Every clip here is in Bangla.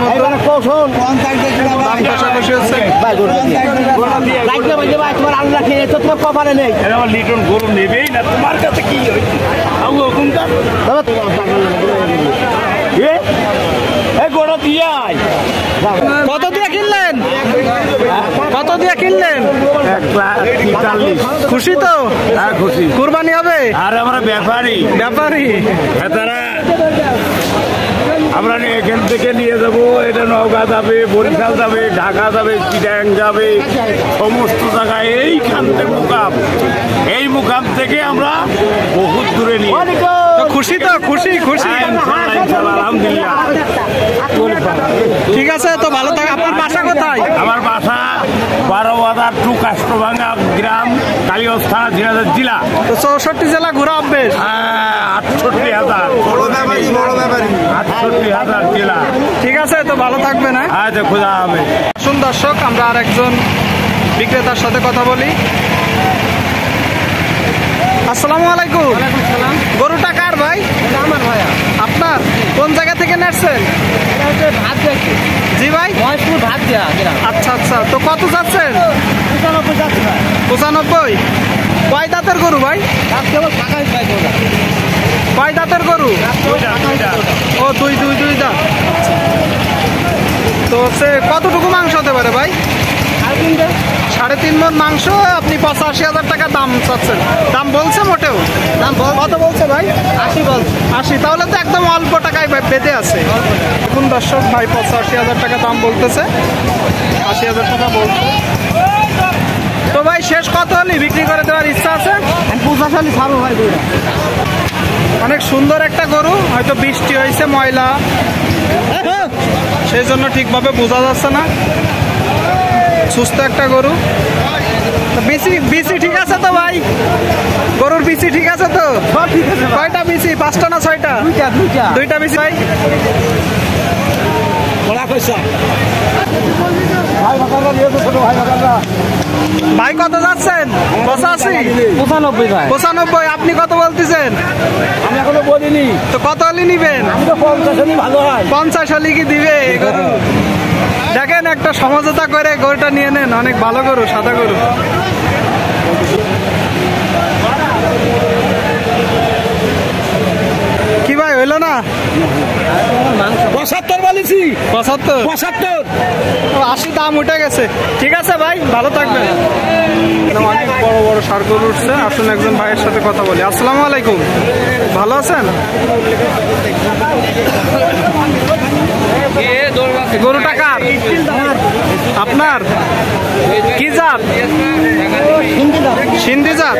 মধ্যে দাম কষাকষি হচ্ছে। তোমার কপালে নেই লিটন গরু নেবেই না তোমার কাছে কি গোড়া দিয়ে কত দিয়ে কিনলেন? কত দিয়ে কিনলেন? 1,43,000। খুশি তো? হ্যাঁ খুশি। কুরবানি হবে? আর আমরা ব্যাপারী তারা আমরা এখান থেকে নিয়ে যাবো। এটা নওগাঁ যাবে, বরিশাল যাবে, ঢাকা যাবে, চিটাগাং যাবে, সমস্ত জায়গায় এইখান থেকে এই মুকাম থেকে আমরা বহুত দূরে নিয়ে খুশি তো? খুশি খুশি আলহামদুলিল্লাহ। ঠিক আছে তো, ভালো থাকে। আপনার বাসা কোথায়? আমার বাসা 12 টু কাষ্টভাঙ্গা গ্রাম, কালীগঞ্জ থানা, ঝিনাইদহ জেলা। তো 64 জেলা ঘোরা অভ্যেস? 68,000 জেলা। ঠিক আছে তো, ভালো থাকবেন। হ্যাঁ আচ্ছা, খোদা হবে। আসুন দর্শক, আমরা আর একজন বিক্রেতার সাথে কথা বলি। আসসালামু আলাইকুম। গরুটা কার ভাই? আমার ভাইয়া। আপনার? কোন জায়গা থেকে নেসছেন? ভাত যাচ্ছে জি ভাই, মহেশপুর ভাত দেওয়া। আচ্ছা আচ্ছা। তো কত যাচ্ছেন? 95 যাচ্ছে ভাই। 95। কয় দাঁতের গরু ভাই? কেবল ফাঁকা ভাই। কয় দাঁতের গরু? ও দুই দাঁত। তো হচ্ছে কতটুকু মাংস হতে পারে ভাই? 3.5 মণ মাংস। আপনি 85,000 টাকা দাম চাচ্ছেন। দাম বলছে মোটেও? দাম কত বলছে ভাই? 80 বলছে। 80? তাহলে তো একদম অল্প টাকায় বেঁধে আছে। এখন দর্শক ভাই 85,000 টাকা দাম বলতেছে। 80,000 টাকা বলছে। তো ভাই শেষ কত হলে বিক্রি করে দেওয়ার ইচ্ছা আছে? 85 ছাড়বো ভাই। অনেক সুন্দর একটা গরু, হয়তো বৃষ্টি হয়েছে, ময়লা, সেই জন্য ঠিকভাবে বোঝা যাচ্ছে না। সুস্থ একটা গরু। বিসি ঠিক আছে তো ভাই? গরুর বিসি ঠিক আছে তো? কয়টা বিসি? 5টা না 6টা? দুইটা বিসি ভাই। ভাই কত যাচ্ছেন? 95 ভাই। 95। আপনি কত বলতেছেন? আমি এখনো বলিনি। তো কত হলে নিবেন? আমি তো 50 হলেই ভালো হয়। 50 হলে কি দিবে গরু? দেখেন, একটা সমঝোতা করে গরুটা নিয়ে নেন। অনেক ভালো গরু, সাদা গরু। কি ভাই, হইলো না? 75 বলেছি। 75? 80 দাম উঠে গেছে। ঠিক আছে ভাই, ভালো থাকবেন। অনেক বড় বড় ষাঁড় গরু উঠছে। আসুন একজন ভাইয়ের সাথে কথা বলি। আসসালামু আলাইকুম, ভালো আছেন? গরুটা কার? আপনার? কি জাত? সিন্ধি জাত।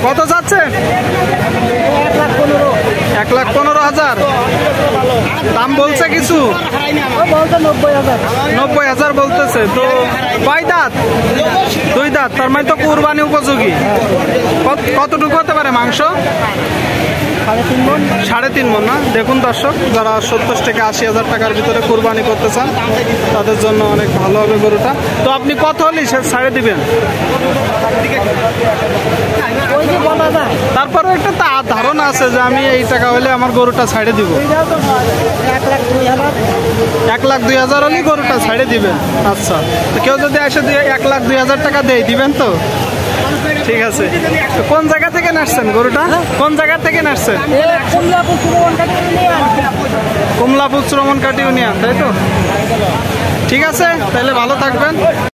কত যাচ্ছেন? 1,15,000 দাম বলছে কিছু? 90,000 বলতেছে। তো কয় দাঁত? 2 দাঁত। তার মানে তো কুরবানি উপযোগী। কতটুকু হতে পারে মাংস? 3.5 মণ না? দেখুন দর্শক, যারা 70 থেকে 80,000 টাকার ভিতরে কুরবানি করতে চান তাদের জন্য অনেক ভালো হবে গরুটা। তো আপনি কত হলে ছাড়ে দিবেন? তারপরে একটা ধারণা আছে যে আমি এই টাকা হলে আমার গরুটা ছাড়ে দিব। 1,02,000 হলে গরুটা ছাড়ে দিবেন। আচ্ছা, তো কেউ যদি এসে 1,02,000 টাকা দেয়, দিবেন তো? ঠিক আছে। তো কোন জায়গা থেকে নাসছেন গরুটা? কোন জায়গা থেকে নাসছেন? কমলাপুর শ্রমণকাটি ইউনিয়ন, তাই তো? ঠিক আছে, তাহলে ভালো থাকবেন।